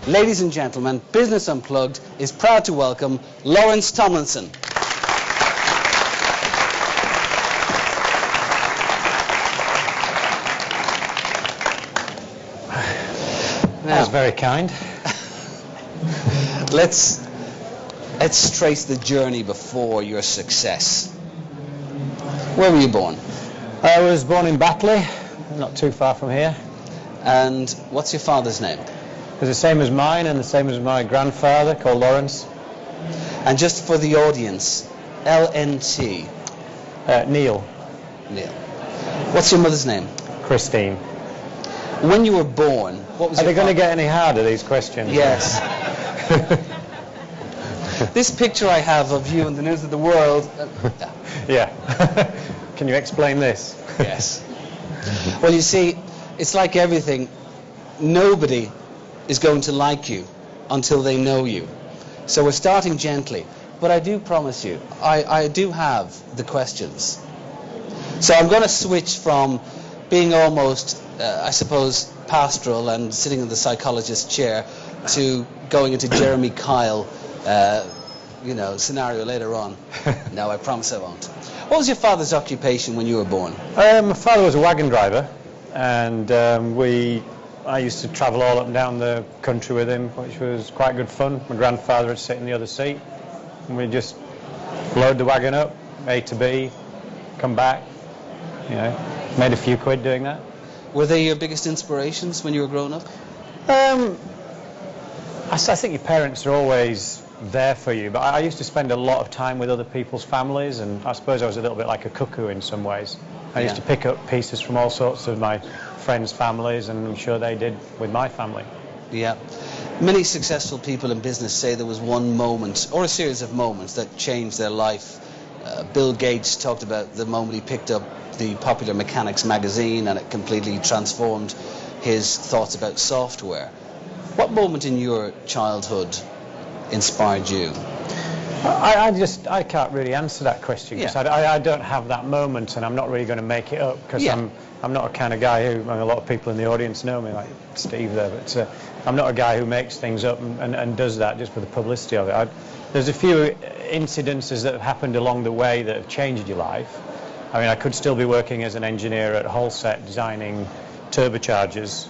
Ladies and gentlemen, Business Unplugged is proud to welcome Lawrence Tomlinson. That's very kind. Let's trace the journey before your success. Where were you born? I was born in Batley, not too far from here. And what's your father's name? It's the same as mine and the same as my grandfather, called Lawrence. And just for the audience, LNT? Neil. Neil. What's your mother's name? Christine. When you were born, what was Are they going to get any harder, these questions? Yes. This picture I have of you in the News of the World... Yeah. Can you explain this? Yes. Well, you see, it's like everything. Nobody is going to like you until they know you. So we're starting gently. But I do promise you, I do have the questions. So I'm going to switch from being almost, I suppose, pastoral and sitting in the psychologist's chair to going into Jeremy Kyle, scenario later on. No, I promise I won't. What was your father's occupation when you were born? My father was a wagon driver, and I used to travel all up and down the country with him, which was quite good fun. My grandfather would sit in the other seat, and we'd just load the wagon up, A to B, come back. Made a few quid doing that. Were they your biggest inspirations when you were growing up? I think your parents are always there for you, but I used to spend a lot of time with other people's families, and I suppose I was a little bit like a cuckoo in some ways. I used to pick up pieces from all sorts of my friends' families, and I'm sure they did with my family. Yeah. Many successful people in business say there was one moment, or a series of moments, that changed their life. Bill Gates talked about the moment he picked up the Popular Mechanics magazine, and it completely transformed his thoughts about software. What moment in your childhood inspired you? I can't really answer that question, because I don't have that moment, and I'm not really going to make it up, because I'm not a kind of guy who, a lot of people in the audience know me, like Steve there, but I'm not a guy who makes things up and does that just for the publicity of it. There's a few incidences that have happened along the way that have changed your life. I could still be working as an engineer at Holset designing turbochargers,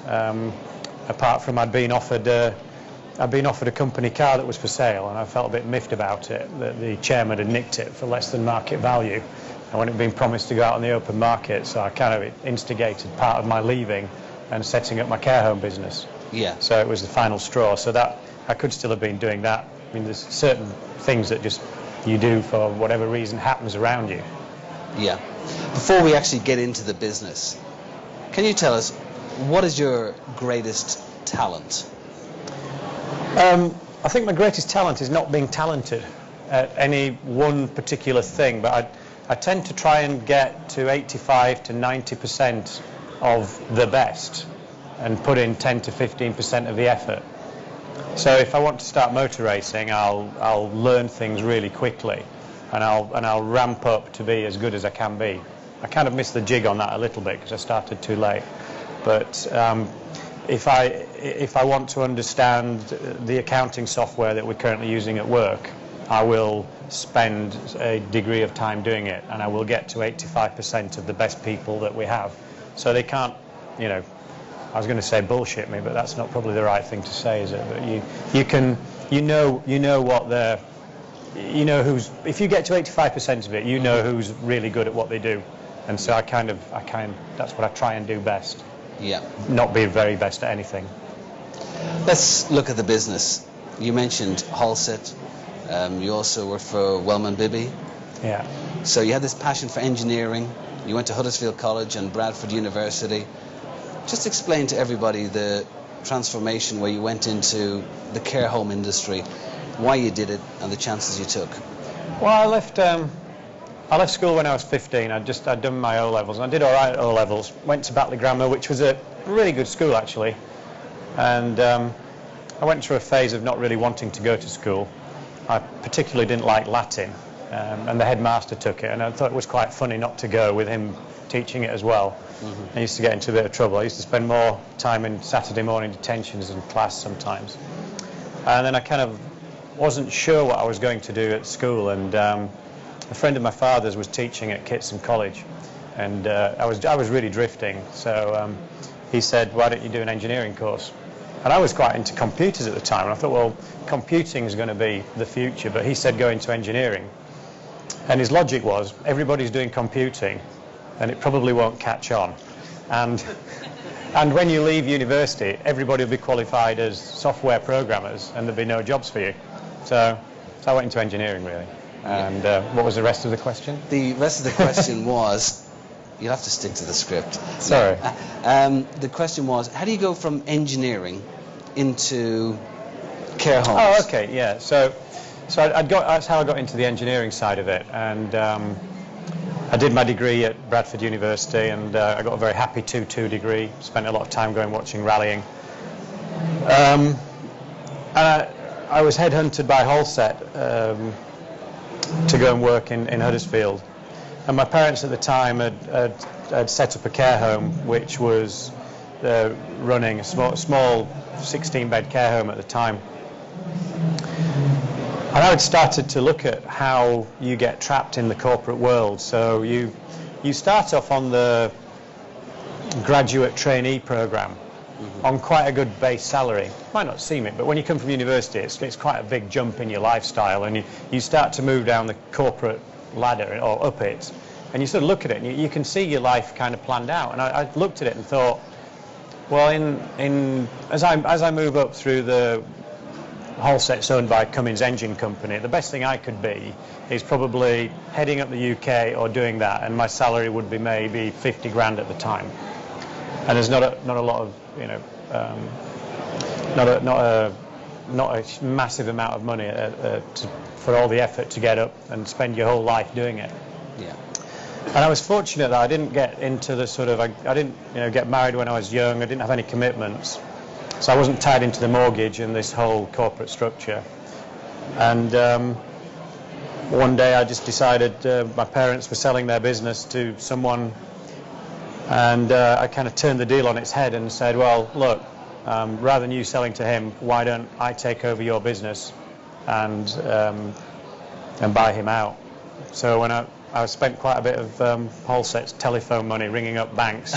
apart from I'd been offered a company car that was for sale, and I felt a bit miffed about it, that the chairman had nicked it for less than market value. I wasn't being promised to go out on the open market, so I kind of instigated part of my leaving and setting up my care home business. Yeah. So it was the final straw, so that I could still have been doing that. There's certain things that just you do for whatever reason happens around you. Yeah. Before we actually get into the business, can you tell us, what is your greatest talent? I think my greatest talent is not being talented at any one particular thing, but I tend to try and get to 85 to 90% of the best and put in 10 to 15% of the effort. So if I want to start motor racing, I'll learn things really quickly, and I'll ramp up to be as good as I can be. I kind of missed the jig on that a little bit because I started too late. But if I want to understand the accounting software that we're currently using at work, I will spend a degree of time doing it, and I will get to 85% of the best people that we have. So they can't, I was going to say bullshit me, but that's not probably the right thing to say, is it? But if you get to 85% of it, you know who's really good at what they do. And so that's what I try and do best. Yeah. Not be very best at anything. Let's look at the business. You mentioned Holset. You also worked for Wellman Bibby. Yeah. So you had this passion for engineering. You went to Huddersfield College and Bradford University. Just explain to everybody the transformation where you went into the care home industry, why you did it, and the chances you took. Well, I left school when I was 15. I'd done my O-levels, and I did all right at O-levels. Went to Batley Grammar, which was a really good school, actually. And I went through a phase of not really wanting to go to school. I particularly didn't like Latin, and the headmaster took it, and I thought it was quite funny not to go with him teaching it as well. I used to get into a bit of trouble. I used to spend more time in Saturday morning detentions in class sometimes. And then I kind of wasn't sure what I was going to do at school, and a friend of my father's was teaching at Kitson College, and I was really drifting, so he said, why don't you do an engineering course? And I was quite into computers at the time, and I thought, well, computing is going to be the future, but he said go into engineering. And his logic was, everybody's doing computing, and it probably won't catch on. And when you leave university, everybody will be qualified as software programmers, and there'll be no jobs for you. So I went into engineering, really. And what was the rest of the question? The rest of the question was, you'll have to stick to the script. Sorry. The question was, how do you go from engineering into care homes? Oh, okay, yeah. So that's how I got into the engineering side of it. And I did my degree at Bradford University, and I got a very happy 2-2 degree. Spent a lot of time watching rallying. And I was headhunted by Halset to go and work in Huddersfield. And my parents at the time had set up a care home, which was running a small 16-bed care home at the time. And I had started to look at how you get trapped in the corporate world. So you start off on the graduate trainee program on quite a good base salary. Might not seem it, but when you come from university, it's quite a big jump in your lifestyle, and you start to move down the corporate ladder or up it, and you sort of look at it, and you can see your life kind of planned out. And I looked at it and thought, well, as I move up through the Halset's owned by Cummins Engine Company, the best thing I could be is probably heading up the UK or doing that, and my salary would be maybe 50 grand at the time. And there's not a lot of, not a massive amount of money for all the effort to get up and spend your whole life doing it. Yeah. And I was fortunate that I didn't get into the sort of, I didn't get married when I was young. I didn't have any commitments, so I wasn't tied into the mortgage and this whole corporate structure. And one day I just decided my parents were selling their business to someone, and I kind of turned the deal on its head and said, well, look, rather than you selling to him, why don't I take over your business and buy him out? So when I spent quite a bit of Halset's telephone money ringing up banks.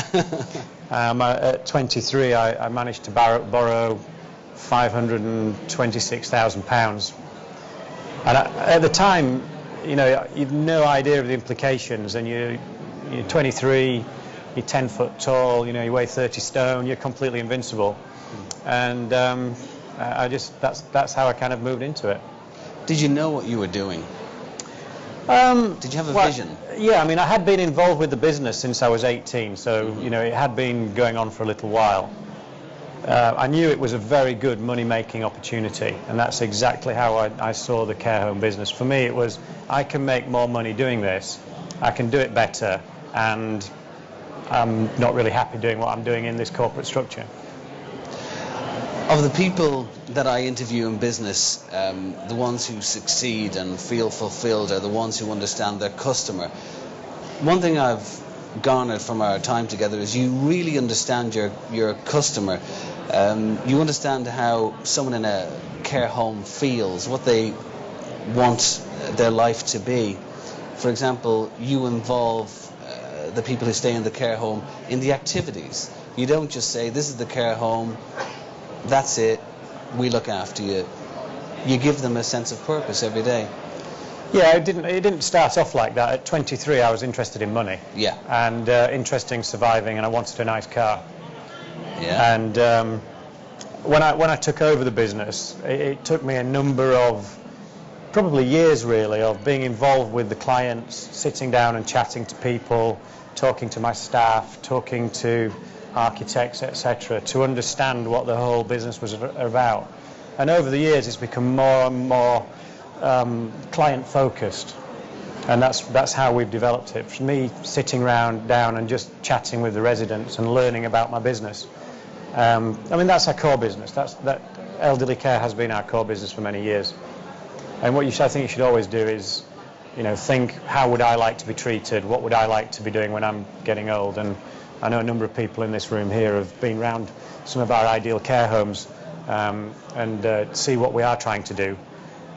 At 23, I managed to borrow £526,000. And at the time, you've no idea of the implications, and you're 23, you're 10 foot tall, you weigh 30 stone, you're completely invincible. And that's how I kind of moved into it. Did you know what you were doing? Did you have a vision? Yeah, I mean, I had been involved with the business since I was 18, so it had been going on for a little while. I knew it was a very good money-making opportunity, and that's exactly how I saw the care home business. For me, it was, I can make more money doing this, I can do it better, and I'm not really happy doing what I'm doing in this corporate structure. Of the people that I interview in business, the ones who succeed and feel fulfilled are the ones who understand their customer. One thing I've garnered from our time together is you really understand your customer. You understand how someone in a care home feels, what they want their life to be. For example, you involve the people who stay in the care home in the activities. You don't just say, this is the care home, that's it, we look after you. You give them a sense of purpose every day. Yeah, it didn't start off like that. At 23, I was interested in money. Yeah. And interested in surviving, and I wanted a nice car. Yeah. And when I took over the business, it took me a number of, probably years really, of being involved with the clients, sitting down and chatting to people, talking to my staff, talking to architects, etc., to understand what the whole business was about. And over the years, it's become more and more client-focused, and that's how we've developed it. For me, sitting down and just chatting with the residents and learning about my business. I mean, that's our core business. That elderly care has been our core business for many years. And what I think you should always do is, think, how would I like to be treated? What would I like to be doing when I'm getting old? And I know a number of people in this room here have been around some of our ideal care homes, and see what we are trying to do.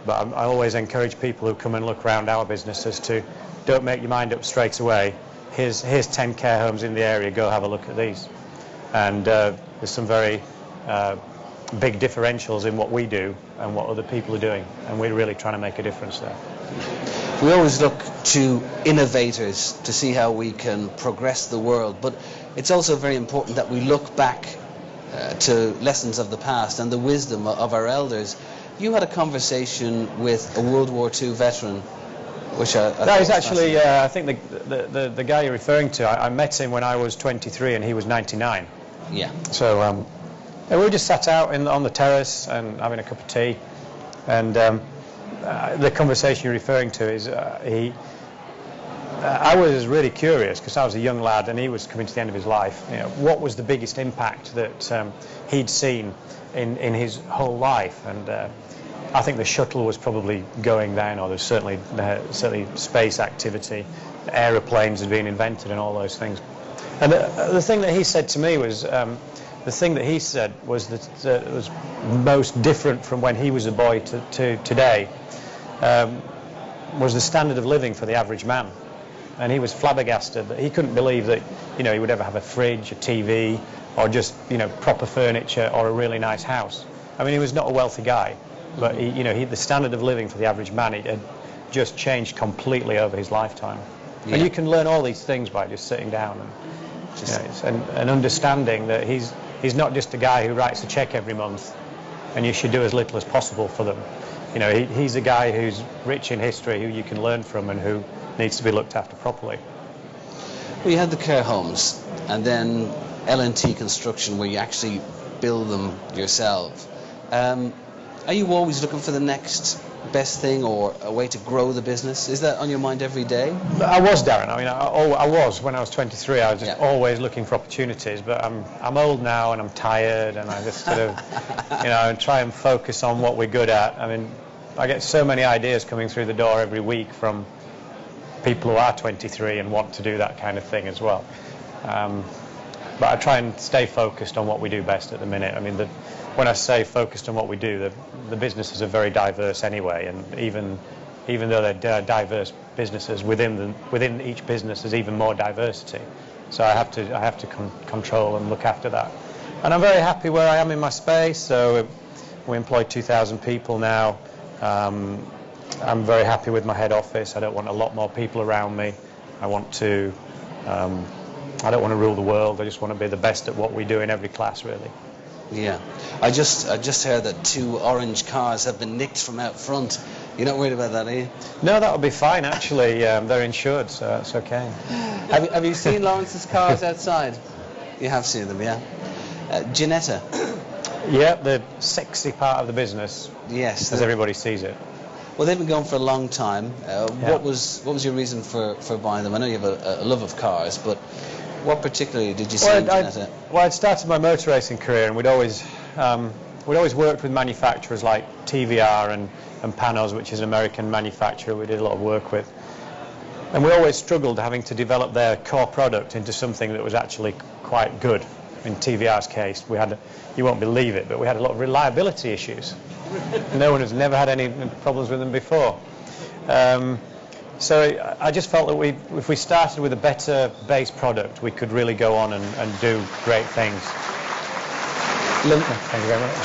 But I always encourage people who come and look around our businesses to don't make your mind up straight away. Here's 10 care homes in the area, go have a look at these. And there's some very big differentials in what we do and what other people are doing, and we're really trying to make a difference there. We always look to innovators to see how we can progress the world, but it's also very important that we look back to lessons of the past and the wisdom of our elders. You had a conversation with a World War II veteran, which I that is actually, I think the guy you're referring to, I met him when I was 23 and he was 99. Yeah. So we were just sat out on the terrace and having a cup of tea, and the conversation you're referring to is I was really curious because I was a young lad and he was coming to the end of his life. You know, what was the biggest impact that he'd seen in his whole life? And I think the shuttle was probably going then, or there's certainly space activity. Aeroplanes had been invented and all those things. And the thing that he said to me was, the thing that he said was that it was most different from when he was a boy to today, was the standard of living for the average man. And he was flabbergasted that he couldn't believe that, you know, he would ever have a fridge, a TV, or just, you know, proper furniture or a really nice house. I mean, he was not a wealthy guy, but the standard of living for the average man, it had just changed completely over his lifetime. Yeah. And you can learn all these things by just sitting down and understanding that he's not just a guy who writes a check every month, and you should do as little as possible for them. You know, he's a guy who's rich in history, who you can learn from, and who needs to be looked after properly. Well, you had the care homes, and then LNT Construction, where you actually build them yourself. Are you always looking for the next best thing or a way to grow the business? Is that on your mind every day? I was, Darren. I mean, I was when I was 23. I was just always looking for opportunities. But I'm old now and I'm tired, and I just sort of, try and focus on what we're good at. I mean, I get so many ideas coming through the door every week from people who are 23 and want to do that kind of thing as well. But I try and stay focused on what we do best at the minute. I mean, when I say focused on what we do, the businesses are very diverse anyway, and even though they're diverse businesses, within each business there's even more diversity. So I have to control and look after that. And I'm very happy where I am in my space. So we employ 2,000 people now. I'm very happy with my head office. I don't want a lot more people around me. I don't want to rule the world. I just want to be the best at what we do in every class, really. Yeah. I just heard that 2 orange cars have been nicked from out front. You're not worried about that, are you? No, that'll be fine, actually. They're insured, so it's okay. Have you seen Lawrence's cars outside? You have seen them, yeah. Ginetta. Yeah, the sexy part of the business. Yes. As everybody sees it. Well, they've been going for a long time. What was your reason for buying them? I know you have a love of cars, but what particularly did you see in Ginetta? Well, I'd started my motor racing career, and we'd always worked with manufacturers like TVR and Panos, which is an American manufacturer we did a lot of work with. And we always struggled having to develop their core product into something that was actually quite good. In TVR's case, you won't believe it, but we had a lot of reliability issues. No one has never had any problems with them before. So I just felt that if we started with a better base product, we could really go on and do great things. Thank you very much.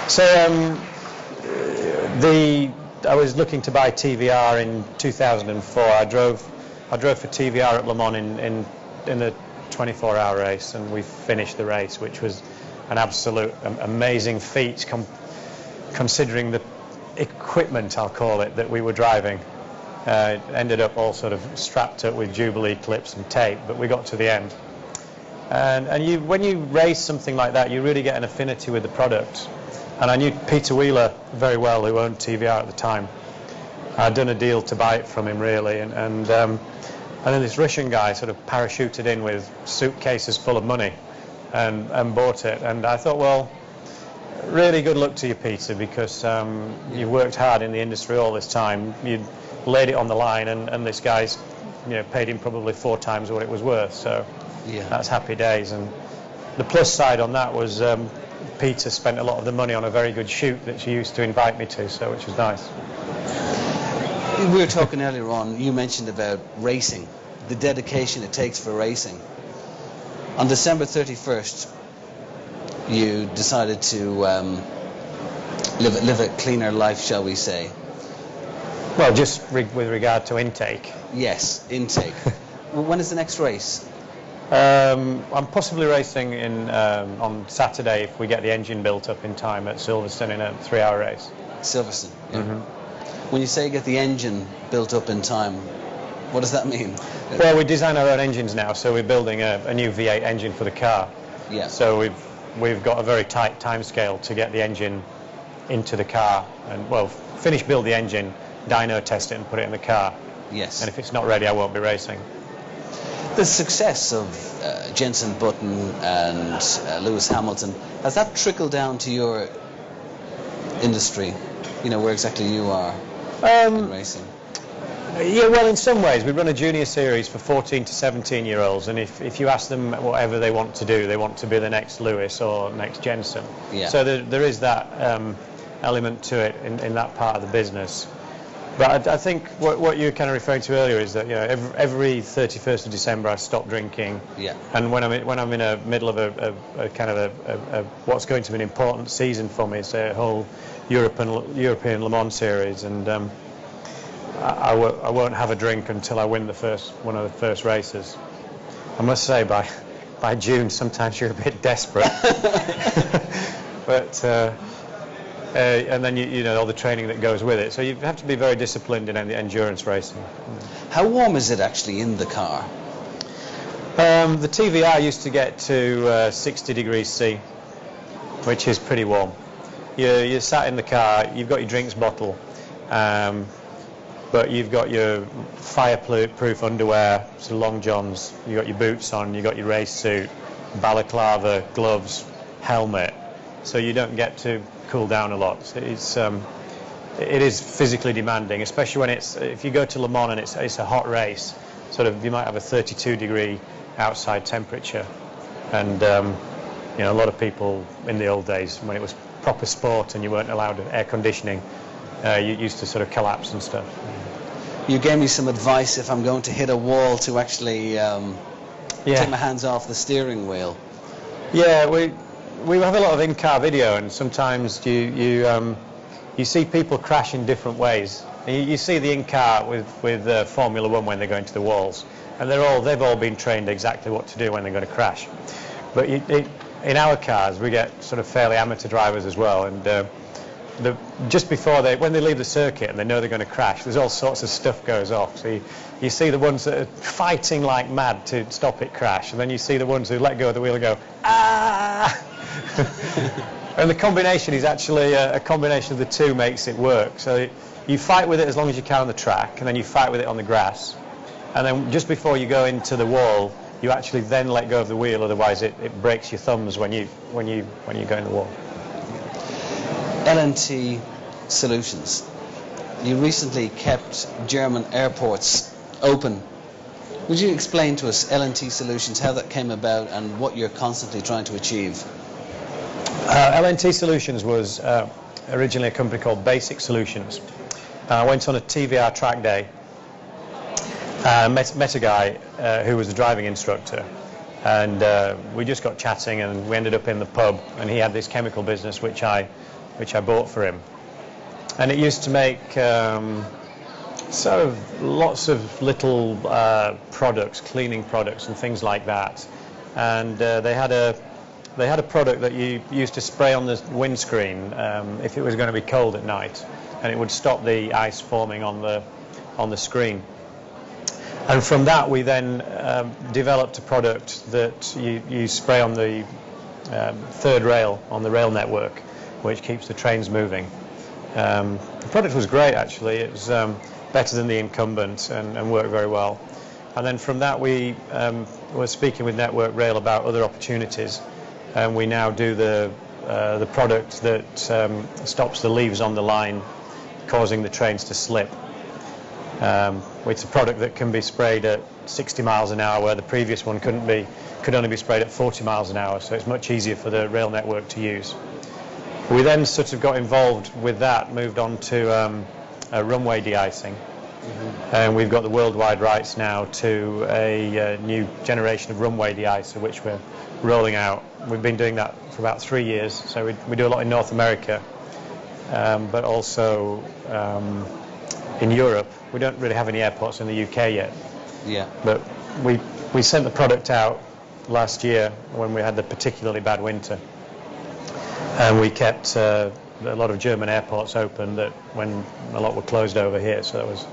So I was looking to buy TVR in 2004. I drove for TVR at Le Mans in the 24-hour race, and we finished the race, which was an absolute amazing feat considering the equipment, I'll call it, that we were driving. It ended up all sort of strapped up with Jubilee clips and tape, but we got to the end. And when you race something like that, you really get an affinity with the product. And I knew Peter Wheeler very well, who owned TVR at the time. I'd done a deal to buy it from him, really, and then this Russian guy sort of parachuted in with suitcases full of money and bought it. And I thought, well, really good luck to you, Peter, because you've worked hard in the industry all this time. You laid it on the line, and this guy's paid him probably 4 times what it was worth. So that's happy days. And the plus side on that was Peter spent a lot of the money on a very good shoot that she used to invite me to, so which was nice. We were talking earlier on, you mentioned about racing, the dedication it takes for racing. On December 31st, you decided to live a cleaner life, shall we say? Well, just with regard to intake. Yes, intake. When is the next race? I'm possibly racing on Saturday if we get the engine built up in time at Silverstone in a 3-hour race. Silverstone, yeah. Mm-hmm. When you say get the engine built up in time, what does that mean? Well, we design our own engines now, so we're building a new V8 engine for the car. Yeah. So we've got a very tight time scale to get the engine into the car and, well, build the engine, dyno test it and put it in the car. Yes. And if it's not ready, I won't be racing. The success of Jenson Button and Lewis Hamilton, has that trickled down to your industry? You know, where exactly you are in racing? Yeah, well, in some ways, we run a junior series for 14 to 17-year-olds, and if you ask them whatever they want to do, they want to be the next Lewis or next Jenson. Yeah. So there is that element to it in that part of the business. But I think what you're kind of referring to earlier is that, you know, every 31st of December I stop drinking. Yeah. And when I'm in a middle of a kind of a what's going to be an important season for me, it's a whole European Le Mans series, and I won't have a drink until I win one of the first races. I must say, by June, sometimes you're a bit desperate. But and then you know all the training that goes with it. So you have to be very disciplined in endurance racing. How warm is it actually in the car? The TVR used to get to 60 degrees C, which is pretty warm. You're sat in the car, you've got your drinks bottle, but you've got your fireproof underwear, so long johns, you've got your boots on, you've got your race suit, balaclava, gloves, helmet, so you don't get to cool down a lot. It is physically demanding, especially when if you go to Le Mans and it's a hot race, sort of you might have a 32-degree outside temperature, and you know, a lot of people in the old days when it was proper sport and you weren't allowed air conditioning, you used to sort of collapse and stuff. You gave me some advice if I'm going to hit a wall to actually take my hands off the steering wheel. Yeah, we have a lot of in-car video, and sometimes you see people crash in different ways. You see the in-car with Formula One when they're going to the walls, and they've all been trained exactly what to do when they're going to crash. But in our cars, we get sort of fairly amateur drivers as well, and just before when they leave the circuit and they know they're going to crash, there's all sorts of stuff goes off. So you see the ones that are fighting like mad to stop it crash, and then you see the ones who let go of the wheel and go, ah! And the combination is actually a combination of the two makes it work. So you fight with it as long as you can on the track, and then you fight with it on the grass, and then just before you go into the wall, you actually then let go of the wheel, otherwise it breaks your thumbs when you go in the wall. LNT Solutions. You recently kept German airports open. Would you explain to us LNT Solutions, how that came about and what you're constantly trying to achieve? LNT Solutions was originally a company called Basic Solutions. I went on a TVR track day, met a guy who was the driving instructor, and we just got chatting, and we ended up in the pub, and he had this chemical business which I bought for him, and it used to make sort of lots of little products, cleaning products and things like that, and they had a product that you used to spray on the windscreen if it was going to be cold at night, and it would stop the ice forming on the screen. And from that we then developed a product that you spray on the third rail on the rail network, which keeps the trains moving. The product was great actually. It was better than the incumbent and worked very well. And then from that we were speaking with Network Rail about other opportunities, and we now do the product that stops the leaves on the line causing the trains to slip. It's a product that can be sprayed at 60 miles an hour, where the previous one could only be sprayed at 40 miles an hour, so it's much easier for the rail network to use. We then sort of got involved with that, moved on to runway de-icing, and we've got the worldwide rights now to a new generation of runway de-icer, which we're rolling out. We've been doing that for about 3 years, so we do a lot in North America, but also in Europe. We don't really have any airports in the UK yet. Yeah. But we sent the product out last year when we had the particularly bad winter, and we kept a lot of German airports open when a lot were closed over here, so that was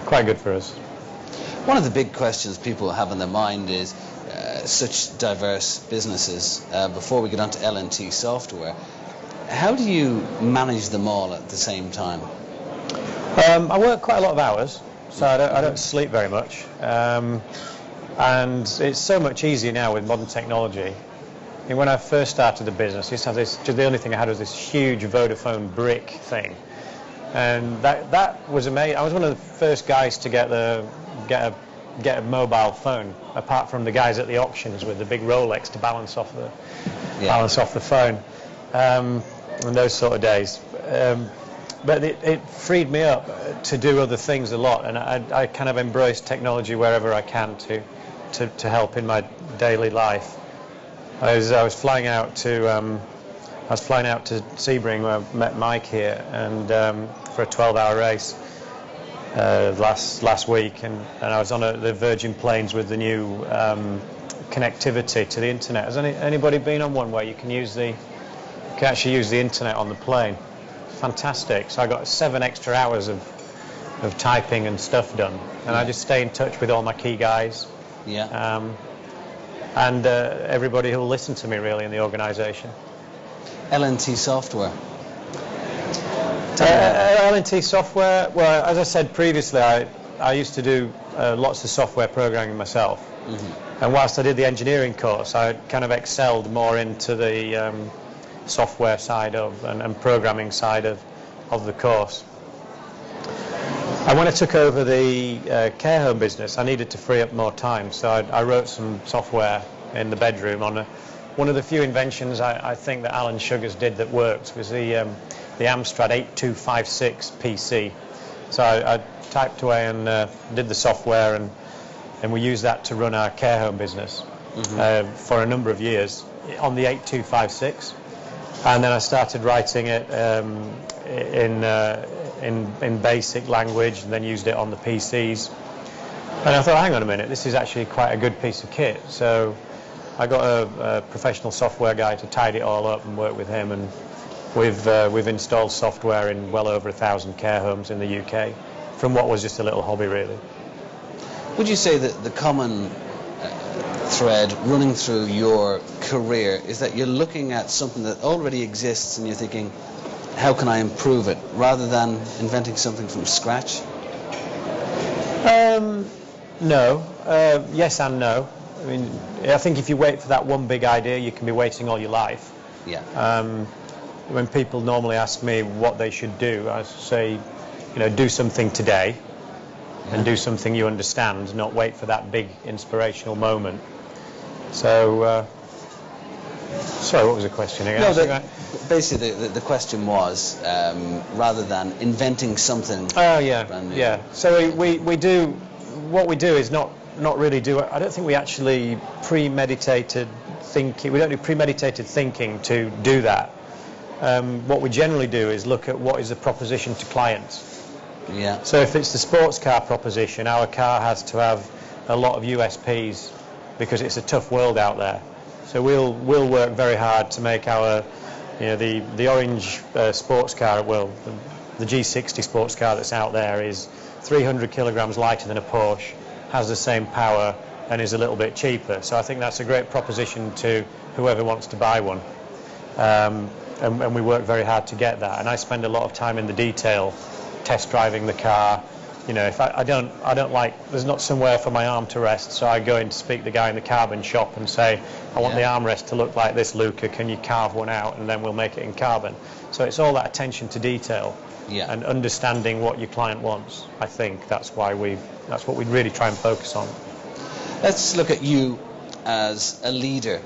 quite good for us. One of the big questions people have in their mind is such diverse businesses. Before we get on to LNT Software, how do you manage them all at the same time? I work quite a lot of hours, so I don't sleep very much. And it's so much easier now with modern technology. I mean, when I first started the business, the only thing I had was this huge Vodafone brick thing, and that was amazing. I was one of the first guys to get a mobile phone, apart from the guys at the auctions with the big Rolex to balance off the phone, and those sort of days. But it freed me up to do other things a lot, and I kind of embrace technology wherever I can to help in my daily life. I was flying out to Sebring, where I met Mike here, and for a 12-hour race last week, and I was on the Virgin Plains with the new connectivity to the internet. Has anybody been on one where you can actually use the internet on the plane? Fantastic. So I got 7 extra hours of typing and stuff done, and I just stay in touch with all my key guys. Yeah. And everybody who will listen to me really in the organisation. LNT Software. LNT Software, well, as I said previously, I used to do lots of software programming myself. And whilst I did the engineering course, I kind of excelled more into the software side and programming side of the course. And when I took over the care home business, I needed to free up more time, so I wrote some software in the bedroom on one of the few inventions I think that Alan Sugars did that worked was the Amstrad 8256 PC. So I typed away and did the software, and we used that to run our care home business for a number of years on the 8256. And then I started writing it in basic language, and then used it on the PCs. And I thought, hang on a minute, this is actually quite a good piece of kit. So I got a professional software guy to tidy it all up and work with him, and we've installed software in well over 1,000 care homes in the UK, from what was just a little hobby, really. Would you say that the common thread running through your career is that you're looking at something that already exists and you're thinking, how can I improve it, rather than inventing something from scratch? No. Yes and no. I mean, I think if you wait for that one big idea, you can be waiting all your life. Yeah. When people normally ask me what they should do, I say, do something today, and do something you understand, not wait for that big inspirational moment. So, sorry, what was the question again? No, basically the question was, rather than inventing something. Oh, yeah, brand new. yeah. So we do, what we do is not really do, I don't think we actually premeditated thinking, we don't do premeditated thinking to do that. What we generally do is look at what is the proposition to clients. Yeah. So if it's the sports car proposition, our car has to have a lot of USPs because it's a tough world out there. So we'll work very hard to make our, the orange sports car, well, the G60 sports car that's out there is 300 kilograms lighter than a Porsche, has the same power, and is a little bit cheaper. So I think that's a great proposition to whoever wants to buy one. And we work very hard to get that. And I spend a lot of time in the detail, test driving the car, You know, if I don't like, there's not somewhere for my arm to rest, so I go in to speak to the guy in the carbon shop and say, I want the armrest to look like this, Luca, can you carve one out, and then we'll make it in carbon. So it's all that attention to detail and understanding what your client wants. I think that's what we really try and focus on. Let's look at you as a leader.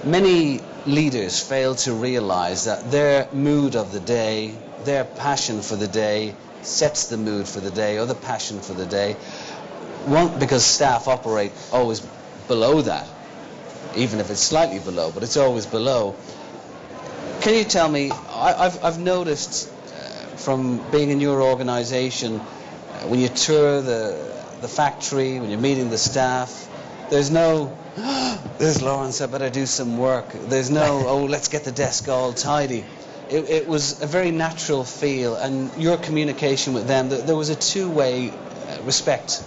Many leaders fail to realize that their mood of the day, their passion for the day, sets the mood for the day or the passion for the day. One, because staff operate always below that, even if it's slightly below, but it's always below. Can you tell me, I've noticed from being in your organization, when you tour the factory, when you're meeting the staff, there's no, there's Lawrence, I better do some work. There's no, oh, let's get the desk all tidy. It was a very natural feel, and your communication with them, there was a two-way respect.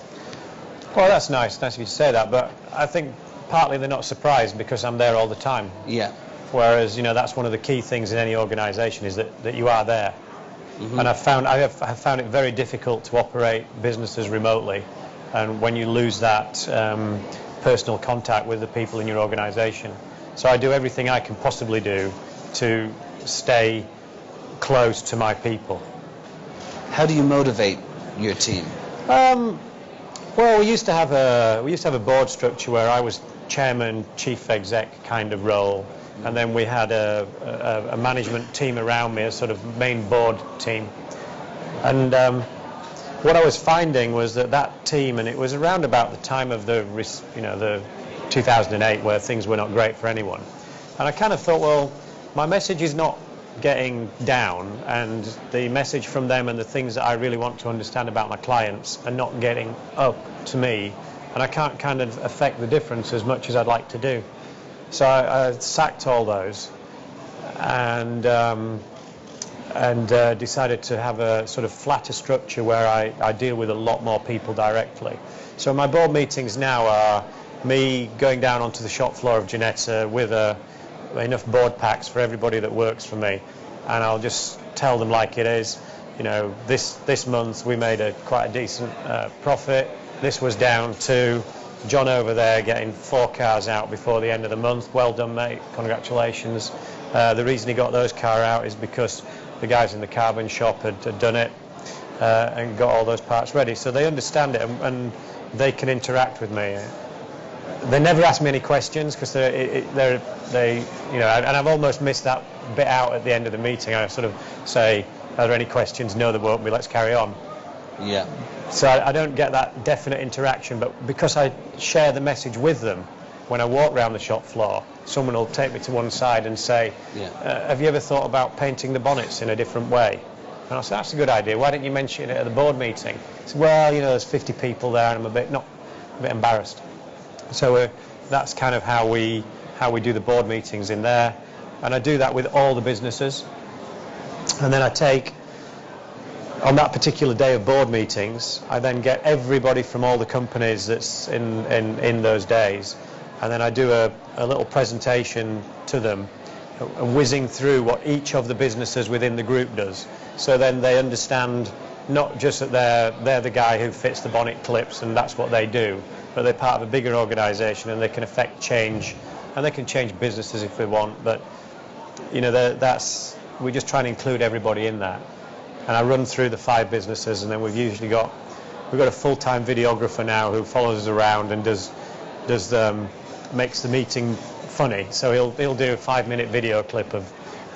Well, that's nice of you to say that, but I think partly they're not surprised because I'm there all the time. Yeah. Whereas, you know, that's one of the key things in any organisation is that you are there. Mm-hmm. And I have found it very difficult to operate businesses remotely, and when you lose that personal contact with the people in your organisation. So I do everything I can possibly do to stay close to my people. How do you motivate your team? Well, we used to have a board structure where I was chairman, chief exec kind of role, and then we had a management team around me, a sort of main board team. And what I was finding was that team, and it was around about the time of the 2008 where things were not great for anyone, and I kind of thought, well, my message is not getting down, and the message from them and the things that I really want to understand about my clients are not getting up to me, and I can't kind of affect the difference as much as I'd like to do. So I sacked all those and decided to have a sort of flatter structure where I deal with a lot more people directly. So my board meetings now are me going down onto the shop floor of Ginetta with enough board packs for everybody that works for me, and I'll just tell them like it is. You know, this month we made quite a decent profit. This was down to John over there getting 4 cars out before the end of the month. Well done, mate, congratulations. The reason he got those cars out is because the guys in the carbon shop had done it and got all those parts ready, so they understand it and they can interact with me. They never ask me any questions because they you know, and I've almost missed that bit out at the end of the meeting. I sort of say, are there any questions? No, there won't be, let's carry on. Yeah. So I don't get that definite interaction, but because I share the message with them, when I walk around the shop floor, someone will take me to one side and say, have you ever thought about painting the bonnets in a different way? And I'll say, that's a good idea, why didn't you mention it at the board meeting? I said, well, you know, there's 50 people there and I'm a bit embarrassed. So that's kind of how we do the board meetings in there, and I do that with all the businesses. And then I take, on that particular day of board meetings, I then get everybody from all the companies that's in those days, and then I do a little presentation to them, whizzing through what each of the businesses within the group does. So then they understand not just that they're the guy who fits the bonnet clips and that's what they do, but they're part of a bigger organisation and they can affect change, and they can change businesses if they want. But you know, we just try and include everybody in that. And I run through the 5 businesses, and then we've got a full-time videographer now who follows us around and makes the meeting funny. So he'll do a 5-minute video clip of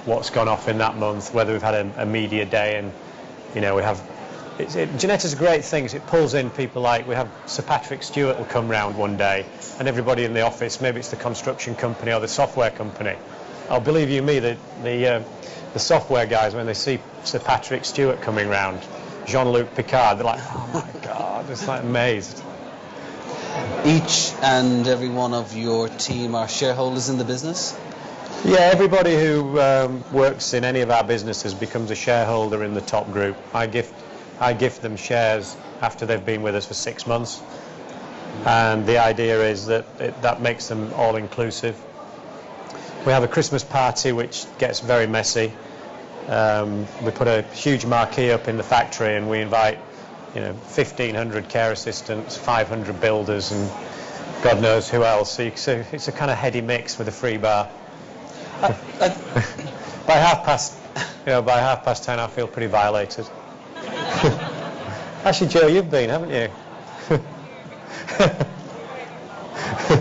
what's gone off in that month, whether we've had a media day, and you know, we have. Ginetta's a great thing. It pulls in people like, we have Sir Patrick Stewart will come round one day, and everybody in the office, maybe it's the construction company or the software company. Oh, believe you me, the software guys, when they see Sir Patrick Stewart coming round, Jean-Luc Picard, they're like, oh my God, just like amazed. Each and every one of your team are shareholders in the business? Yeah, everybody who works in any of our businesses becomes a shareholder in the top group. I gift them shares after they've been with us for 6 months, and the idea is that makes them all inclusive. We have a Christmas party which gets very messy. We put a huge marquee up in the factory and we invite 1,500 care assistants, 500 builders, and God knows who else. So it's a kind of heady mix with a free bar. By half past 10, I feel pretty violated. Actually, Joe, you've been, haven't you?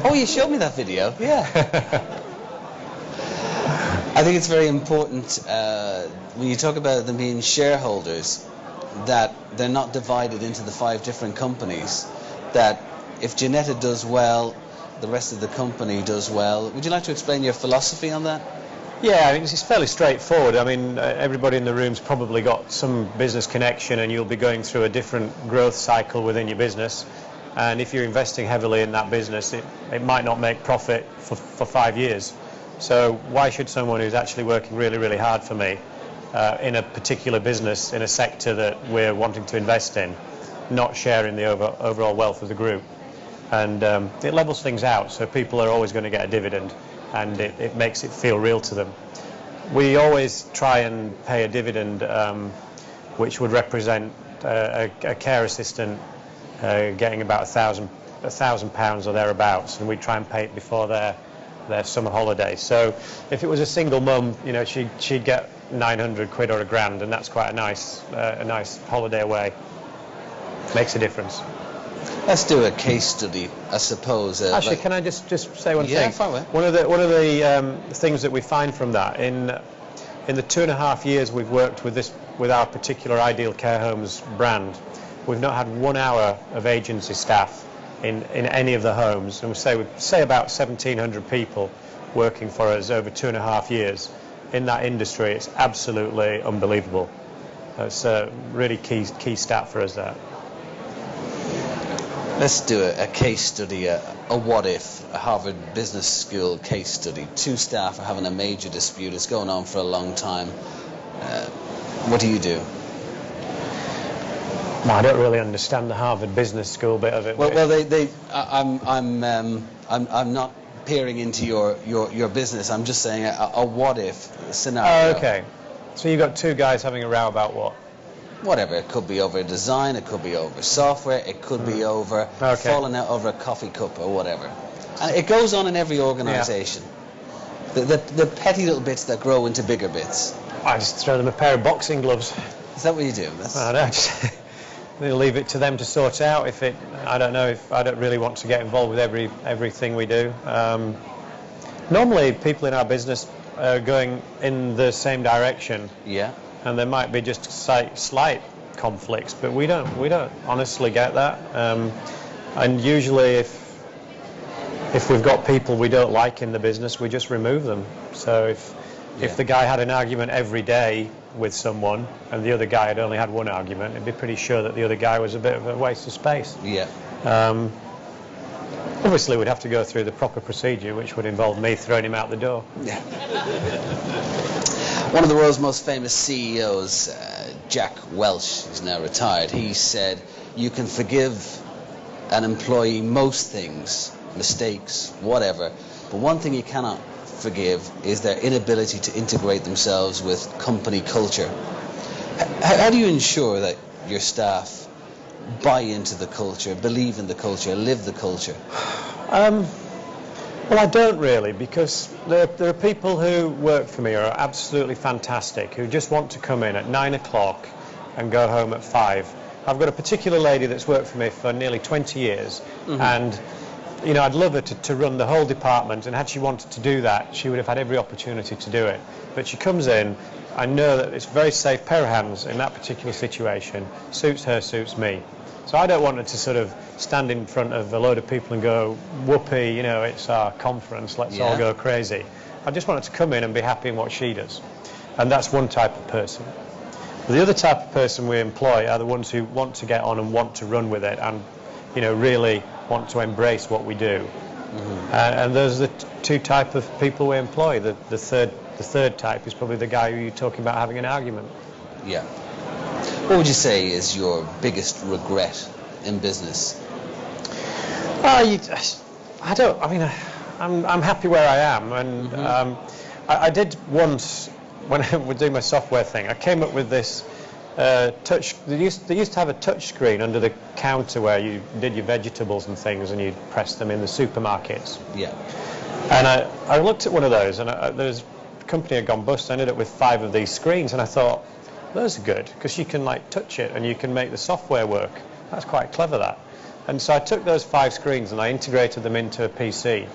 Oh, you showed me that video. Yeah. I think it's very important when you talk about them being shareholders, that they're not divided into the 5 different companies, that if Ginetta does well, the rest of the company does well. Would you like to explain your philosophy on that? Yeah, I mean, it's fairly straightforward. I mean, everybody in the room's probably got some business connection, and you'll be going through a different growth cycle within your business. And if you're investing heavily in that business, it might not make profit for 5 years. So why should someone who's actually working really, really hard for me in a particular business, in a sector that we're wanting to invest in, not share in the overall wealth of the group? And it levels things out, so people are always going to get a dividend, and it makes it feel real to them. We always try and pay a dividend which would represent a care assistant getting about £1,000 or thereabouts, and we try and pay it before their summer holiday. So if it was a single mum, she'd get 900 quid or £1,000, and that's quite a nice holiday away. Makes a difference. Let's do a case study, I suppose. Actually, can I just say one thing? Yeah, far away. One of the things that we find from that, in the 2.5 years we've worked with our particular Ideal Care Homes brand, we've not had 1 hour of agency staff in any of the homes, and we say about 1,700 people working for us over 2.5 years in that industry. It's absolutely unbelievable. It's a really key stat for us there. Let's do a case study, a what if, a Harvard Business School case study. 2 staff are having a major dispute. It's going on for a long time. What do you do? I don't really understand the Harvard Business School bit of it. Well, I'm not peering into your business. I'm just saying a what if scenario. Oh, okay. So you've got 2 guys having a row about what? Whatever. It could be over design, it could be over software, it could be over falling out over a coffee cup or whatever. And it goes on in every organisation. Yeah. The petty little bits that grow into bigger bits. I just throw them a pair of boxing gloves. Is that what you do? I don't know. We'll leave it to them to sort out. I don't know, if I don't really want to get involved with everything we do. Normally, people in our business are going in the same direction. Yeah. And there might be just slight conflicts, but we don't honestly get that. And usually, if we've got people we don't like in the business, we just remove them. So if the guy had an argument every day with someone, and the other guy had only had 1 argument, it'd be pretty sure that the other guy was a bit of a waste of space. Yeah. Obviously, we'd have to go through the proper procedure, which would involve me throwing him out the door. Yeah. One of the world's most famous CEOs, Jack Welch, who's now retired, he said, you can forgive an employee most things, mistakes, whatever, but one thing you cannot forgive is their inability to integrate themselves with company culture. How do you ensure that your staff buy into the culture, believe in the culture, live the culture? Well, I don't really, because there are people who work for me who are absolutely fantastic, who just want to come in at 9 o'clock and go home at 5. I've got a particular lady that's worked for me for nearly 20 years, and I'd love her to run the whole department, and had she wanted to do that, she would have had every opportunity to do it. But she comes in, I know that it's a very safe pair of hands in that particular situation, suits her, suits me. So I don't want her to sort of stand in front of a load of people and go, whoopee, it's our conference, let's all go crazy. I just want her to come in and be happy in what she does. And that's one type of person. The other type of person we employ are the ones who want to get on and want to run with it and, really want to embrace what we do. And those are the 2 types of people we employ. The third type is probably the guy who you're talking about having an argument. Yeah. What would you say is your biggest regret in business? I'm happy where I am, and I did once, when I was doing my software thing, I came up with this They used to have a touch screen under the counter where you did your vegetables and things, and you'd press them in the supermarkets. Yeah. And I looked at one of those, and there's a company had gone bust. I ended up with 5 of these screens, and I thought, those are good, because you can like touch it and you can make the software work. That's quite clever, that. And so I took those 5 screens and I integrated them into a PC.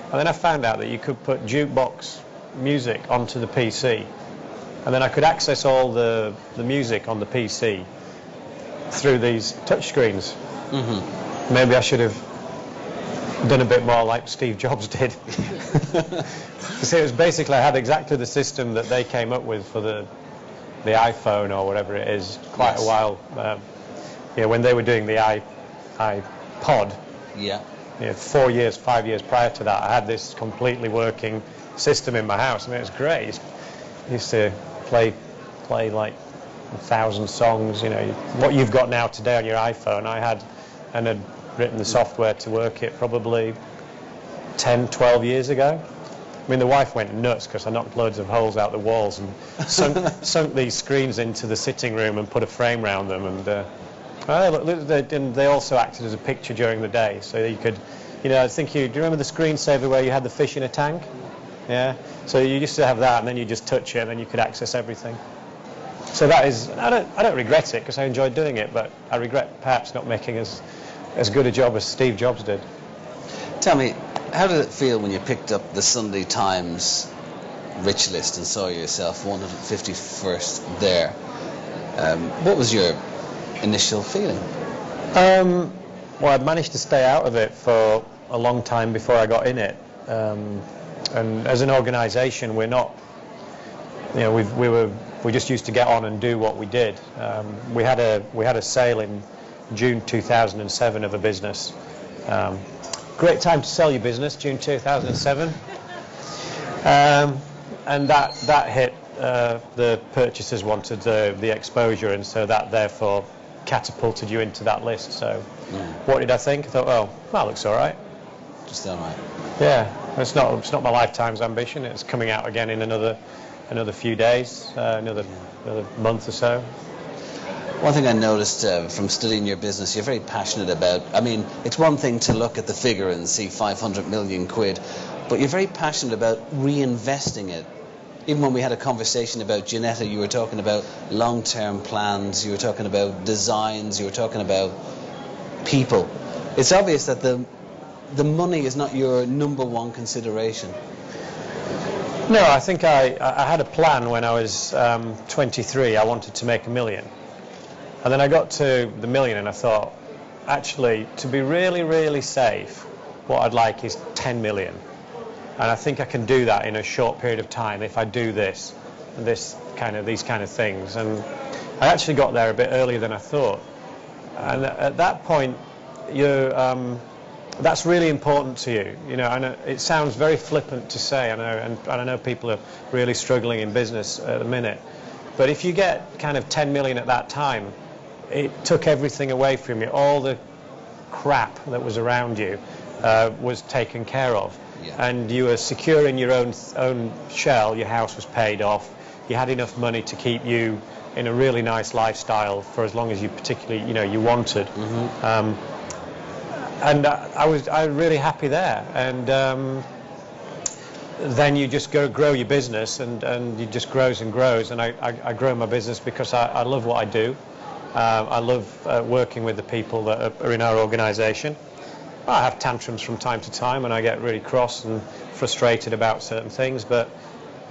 And then I found out that you could put jukebox music onto the PC. And then I could access all the music on the PC through these touch screens. Mm-hmm. Maybe I should have done a bit more like Steve Jobs did. See, it was basically, I had exactly the system that they came up with for the iPhone or whatever it is quite a while. When they were doing the iPod. Yeah. 4 years, 5 years prior to that, I had this completely working system in my house. I mean, it was great. I used to play like 1,000 songs. What you've got now today on your iPhone, I had written the software to work it probably 10, 12 years ago. I mean, the wife went nuts because I knocked loads of holes out the walls and sunk these screens into the sitting room and put a frame around them. And they also acted as a picture during the day, so you could, I think do you remember the screensaver where you had the fish in a tank? Yeah. So you used to have that, and then you just touch it, and then you could access everything. So that is, I don't regret it because I enjoyed doing it, but I regret perhaps not making as good a job as Steve Jobs did. Tell me, how did it feel when you picked up the Sunday Times Rich List and saw yourself 151st there? What was your initial feeling? Well, I'd managed to stay out of it for a long time before I got in it. And as an organisation, we're not, we just used to get on and do what we did. We had a sale in June 2007 of a business. Great time to sell your business, June 2007. And that hit. The purchasers wanted the exposure, and so that therefore catapulted you into that list. So what did I think? I thought, well, that looks all right. Just all right. Yeah, it's not my lifetime's ambition. It's coming out again in another few days, another month or so. One thing I noticed from studying your business, you're very passionate about, I mean, it's one thing to look at the figure and see 500 million quid, but you're very passionate about reinvesting it. Even when we had a conversation about Ginetta, you were talking about long-term plans, you were talking about designs, you were talking about people. It's obvious that the money is not your number one consideration. No, I think I had a plan when I was 23. I wanted to make $1 million. And then I got to the $1 million and I thought, actually, to be really, really safe, what I'd like is 10 million. And I think I can do that in a short period of time if I do these kind of things. And I actually got there a bit earlier than I thought. And at that point, that's really important to you. And it sounds very flippant to say, I know, and I know people are really struggling in business at the minute. But if you get kind of 10 million at that time, it took everything away from you. All the crap that was around you was taken care of. Yeah. And you were secure in your own shell. Your house was paid off. You had enough money to keep you in a really nice lifestyle for as long as you particularly, you wanted. Mm-hmm. And I was really happy there. And then you just grow your business, and it just grows and grows. And I grow my business because I love what I do. I love working with the people that are in our organisation. I have tantrums from time to time, and I get really cross and frustrated about certain things. But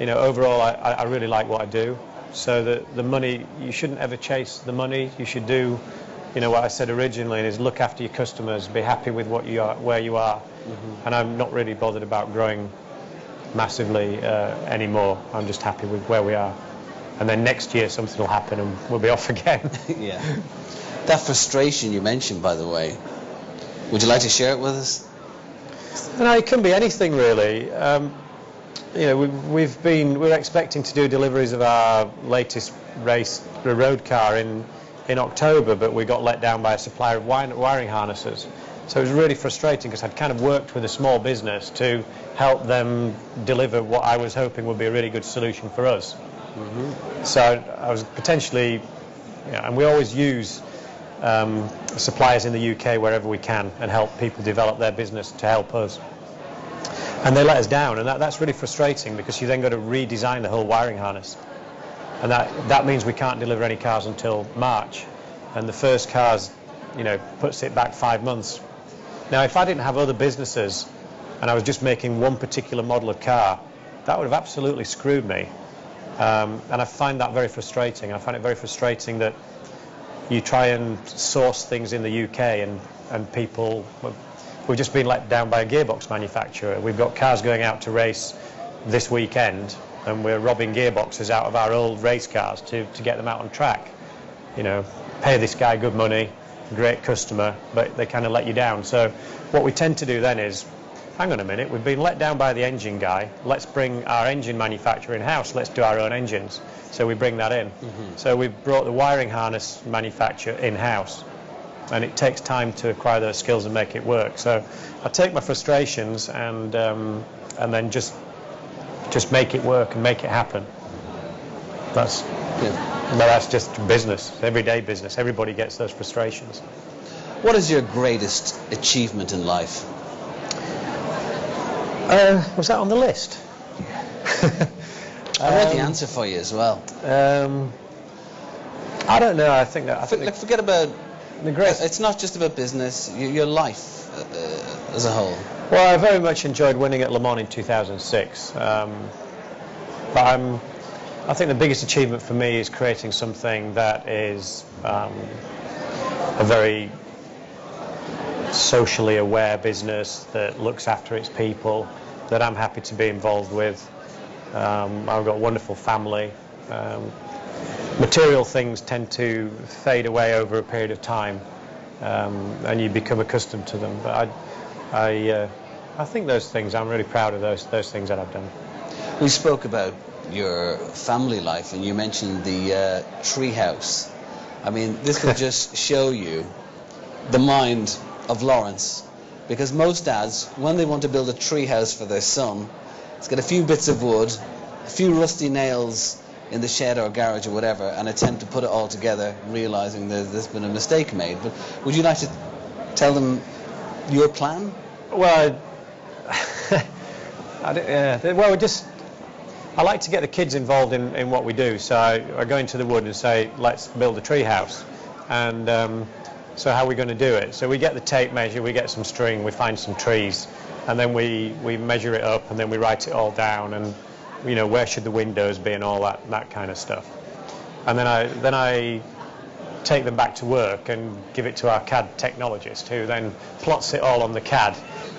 overall, I really like what I do. So the money, you shouldn't ever chase the money. You should do, what I said originally, is look after your customers, be happy with what you are, where you are. Mm-hmm. And I'm not really bothered about growing massively anymore. I'm just happy with where we are. And then next year something will happen and we'll be off again. Yeah. That frustration you mentioned, by the way, would you like to share it with us? No, it can be anything really. We're expecting to do deliveries of our latest road car in October, but we got let down by a supplier of wiring harnesses. So it was really frustrating because I'd kind of worked with a small business to help them deliver what I was hoping would be a really good solution for us. Mm-hmm. So I was potentially And we always use suppliers in the UK wherever we can and help people develop their business to help us. And they let us down, and that's really frustrating, because you then got to redesign the whole wiring harness. And that means we can't deliver any cars until March. And the first cars, puts it back 5 months. Now, if I didn't have other businesses and I was just making one particular model of car, that would have absolutely screwed me. And I find that very frustrating. I find it very frustrating that you try and source things in the UK and people, we've just been let down by a gearbox manufacturer. We've got cars going out to race this weekend, and we're robbing gearboxes out of our old race cars to get them out on track. Pay this guy good money, great customer, but they kind of let you down. So what we tend to do then is, hang on a minute, we've been let down by the engine guy, let's bring our engine manufacturer in-house, let's do our own engines. So we bring that in. So we've brought the wiring harness manufacturer in-house, and it takes time to acquire those skills and make it work. So I take my frustrations and then just make it work and make it happen. That's just business, everyday business. Everybody gets those frustrations. What is your greatest achievement in life? Was that on the list? I read the answer for you as well. I don't know. I think forget about the greatest. It's not just about business. Your life as a whole. Well, I very much enjoyed winning at Le Mans in 2006. But I think the biggest achievement for me is creating something that is a very socially aware business that looks after its people, that I'm happy to be involved with. I've got a wonderful family. Material things tend to fade away over a period of time, and you become accustomed to them. But I think those things, I'm really proud of those things that I've done. We spoke about your family life, and you mentioned the tree house. I mean, this will just show you the mind of Lawrence, because most dads, when they want to build a tree house for their son, it's got a few bits of wood, a few rusty nails in the shed or garage or whatever, and attempt to put it all together, realizing there's been a mistake made. But would you like to tell them your plan? Well, I like to get the kids involved in what we do. So I go into the wood and say, let's build a tree house. And so how are we going to do it? So we get the tape measure, we get some string, we find some trees, and then we measure it up, and then we write it all down, and where should the windows be and all that kind of stuff. And then I take them back to work and give it to our CAD technologist, who then plots it all on the CAD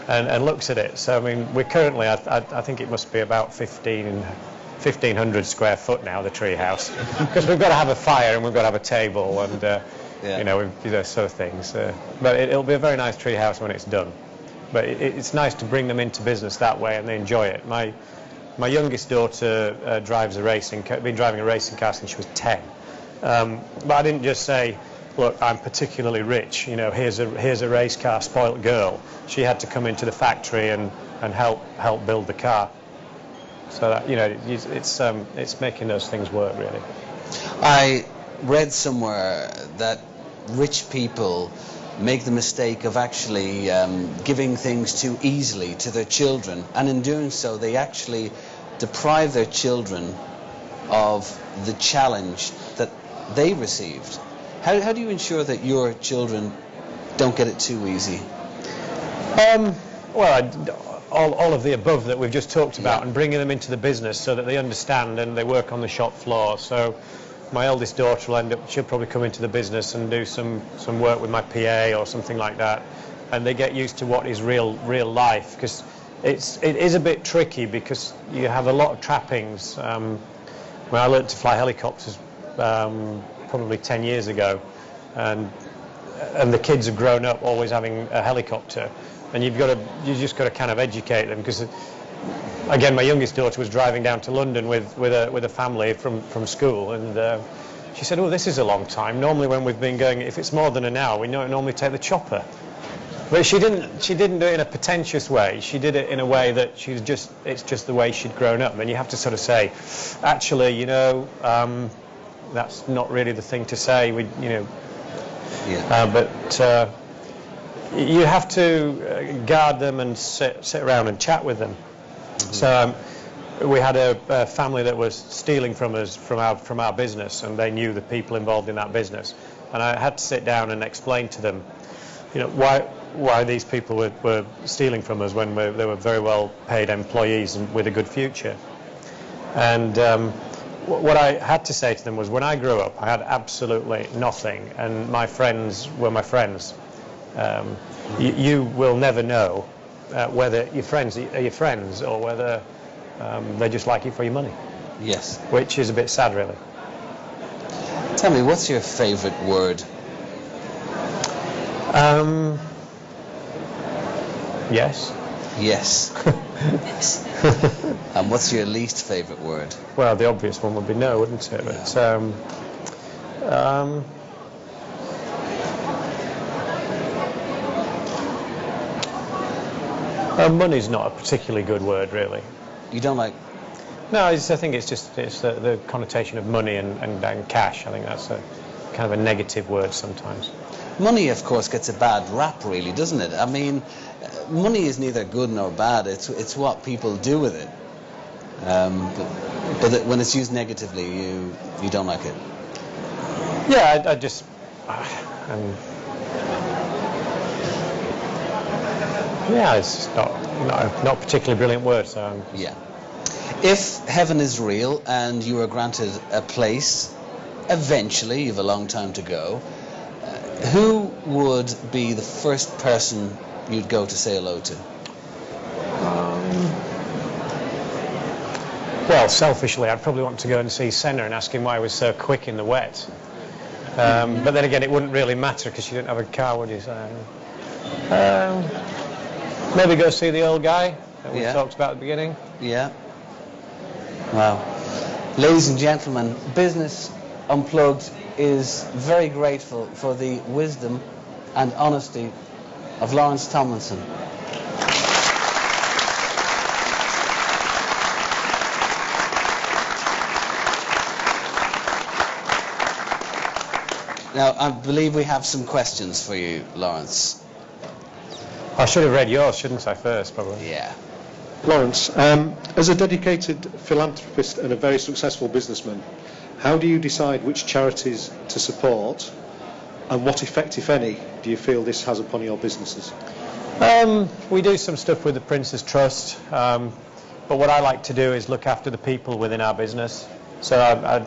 and looks at it. So I mean, we're currently, I think it must be about 1,500 square foot now, the tree house, because we've got to have a fire and we've got to have a table and those sort of things. But it'll be a very nice tree house when it's done. But it's nice to bring them into business that way, and they enjoy it. My youngest daughter been driving a racing car since she was 10. But I didn't just say, look, I'm particularly rich, here's a race car, spoilt girl. She had to come into the factory and help build the car. So that, it's making those things work, really. I read somewhere that rich people make the mistake of actually giving things too easily to their children, and in doing so they actually deprive their children of the challenge that they received. How do you ensure that your children don't get it too easy? All of the above that we've just talked about, and bringing them into the business so that they understand and they work on the shop floor. So my eldest daughter will she'll probably come into the business and do some work with my PA or something like that, and they get used to what is real life, because it is a bit tricky, because you have a lot of trappings. When I learned to fly helicopters probably 10 years ago, and the kids have grown up always having a helicopter, and you just got to kind of educate them, because again, my youngest daughter was driving down to London with a family from school, and she said, oh, this is a long time. Normally when we've been going, if it's more than an hour, we normally take the chopper. But she didn't do it in a pretentious way. She did it in a way that it's just the way she'd grown up. And you have to sort of say, actually, that's not really the thing to say. Yeah. But you have to guard them and sit around and chat with them. Mm-hmm. So we had a family that was stealing from us from our business, and they knew the people involved in that business. And I had to sit down and explain to them, why these people were stealing from us when they were very well paid employees and with a good future. And what I had to say to them was, when I grew up, I had absolutely nothing, and my friends were my friends. You will never know whether your friends are your friends or whether they just like you for your money. Yes. Which is a bit sad, really. Tell me, what's your favourite word? Yes. Yes. And what's your least favourite word? Well, the obvious one would be no, wouldn't it? Yeah. But money's not a particularly good word, really. You don't like? No, I think it's the connotation of money and cash. I think that's a kind of a negative word sometimes. Money, of course, gets a bad rap, really, doesn't it? I mean, money is neither good nor bad. It's what people do with it. But when it's used negatively, you don't like it. Yeah, it's not a particularly brilliant word. So yeah. If heaven is real and you are granted a place, eventually, you've a long time to go, who would be the first person you'd go to say hello to? Well, selfishly, I'd probably want to go and see Senna and ask him why he was so quick in the wet. But then again, it wouldn't really matter because you didn't have a car, would you? So, maybe go see the old guy that we talked about at the beginning. Yeah. Wow. Ladies and gentlemen, Business Unplugged is very grateful for the wisdom and honesty of Lawrence Tomlinson. Now, I believe we have some questions for you, Lawrence. I should have read yours, shouldn't I, first, probably? Yeah. Lawrence, as a dedicated philanthropist and a very successful businessman, how do you decide which charities to support, and what effect, if any, do you feel this has upon your businesses? We do some stuff with the Prince's Trust, but what I like to do is look after the people within our business. So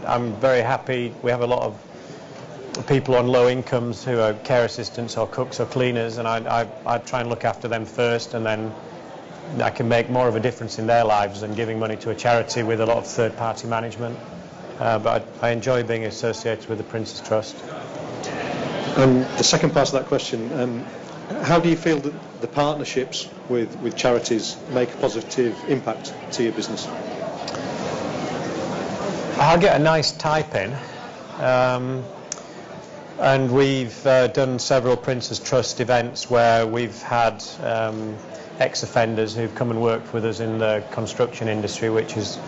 I'm very happy. We have a lot of people on low incomes who are care assistants or cooks or cleaners, and I try and look after them first, and then I can make more of a difference in their lives than giving money to a charity with a lot of third-party management. But I enjoy being associated with the Prince's Trust. The second part of that question, how do you feel that the partnerships with charities make a positive impact to your business? I'll get a nice type in. And we've done several Prince's Trust events where we've had ex-offenders who've come and worked with us in the construction industry, which has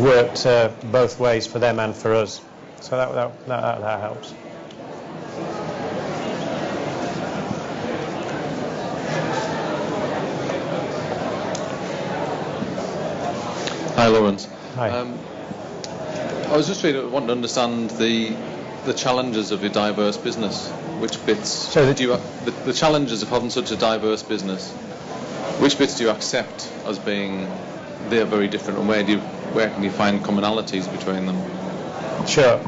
worked both ways for them and for us. So that helps. Hi, Lawrence. Hi. I was just wanting to understand the challenges of your diverse business. Which bits the challenges of having such a diverse business? Which bits do you accept as being they're very different, and where can you find commonalities between them? Sure.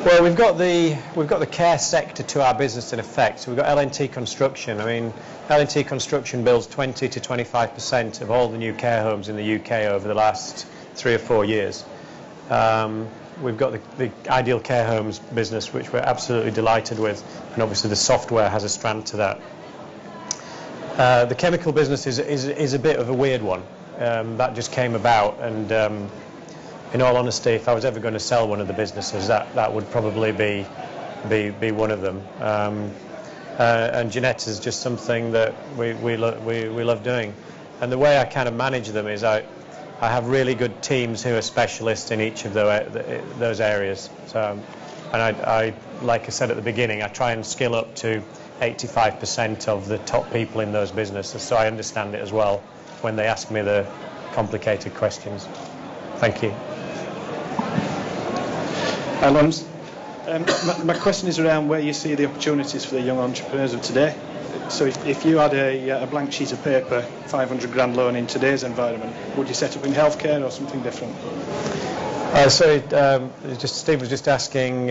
Well, we've got the care sector to our business in effect. So we've got LNT Construction. I mean, LNT Construction builds 20 to 25% of all the new care homes in the UK over the last 3 or 4 years. We've got the Ideal Care Homes business, which we're absolutely delighted with, and obviously the software has a strand to that. The chemical business is a bit of a weird one. That just came about, and in all honesty, if I was ever going to sell one of the businesses, that would probably be one of them. And Ginetta is just something that we love doing. And the way I kind of manage them is I have really good teams who are specialists in each of those areas. So, and I, like I said at the beginning, I try and skill up to 85% of the top people in those businesses, so I understand it as well when they ask me the complicated questions. Thank you. Hi, Lawrence. My question is around where you see the opportunities for the young entrepreneurs of today. So if you had a blank sheet of paper, 500 grand loan in today's environment, would you set up in healthcare or something different? Steve was just asking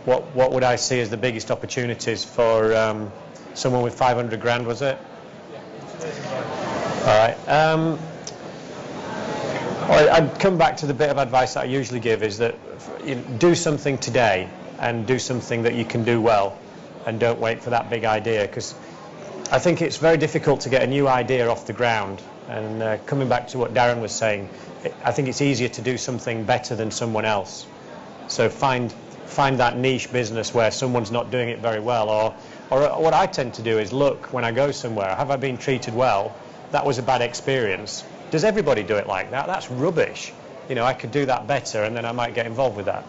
what would I see as the biggest opportunities for someone with 500 grand, was it? All right. I'd come back to the bit of advice that I usually give, is that do something today and do something that you can do well, and don't wait for that big idea, because I think it's very difficult to get a new idea off the ground. And coming back to what Darren was saying, I think it's easier to do something better than someone else. So find that niche business where someone's not doing it very well, or what I tend to do is look when I go somewhere, have I been treated well? That was a bad experience. Does everybody do it like that? That's rubbish. You know, I could do that better, and then I might get involved with that.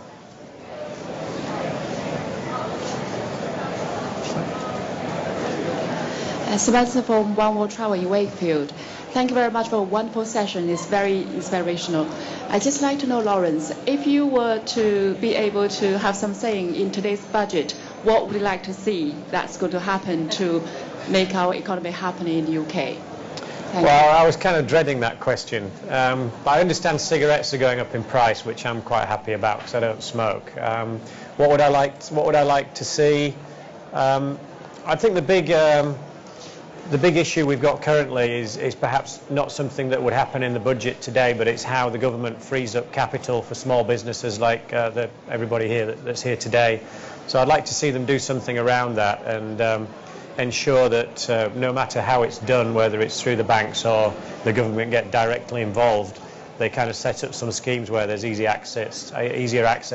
Samantha from One World Travel in Wakefield. Thank you very much for a wonderful session. It's very inspirational. I'd just like to know, Lawrence, if you were to be able to have some saying in today's budget, what would you like to see that's going to happen to make our economy happen in the UK? Well, I was kind of dreading that question. But I understand cigarettes are going up in price, which I'm quite happy about because I don't smoke. What would I like to see? I think the big issue we've got currently is perhaps not something that would happen in the budget today, but it's how the government frees up capital for small businesses like everybody here that's here today. So I'd like to see them do something around that and ensure that no matter how it's done, whether it's through the banks or the government get directly involved, they kind of set up some schemes where there's easier access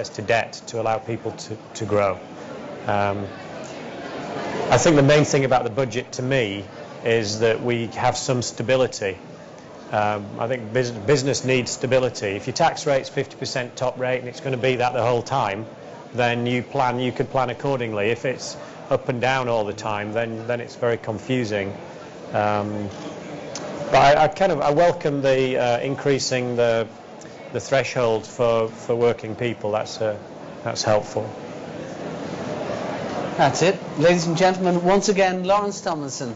to debt to allow people to grow. I think the main thing about the budget to me is that we have some stability. I think business needs stability. If your tax rate's 50% top rate and it's going to be that the whole time, then you could plan accordingly. If it's up and down all the time, then it's very confusing. But I welcome the increasing the threshold for working people. That's helpful. That's it. Ladies and gentlemen, once again, Lawrence Tomlinson.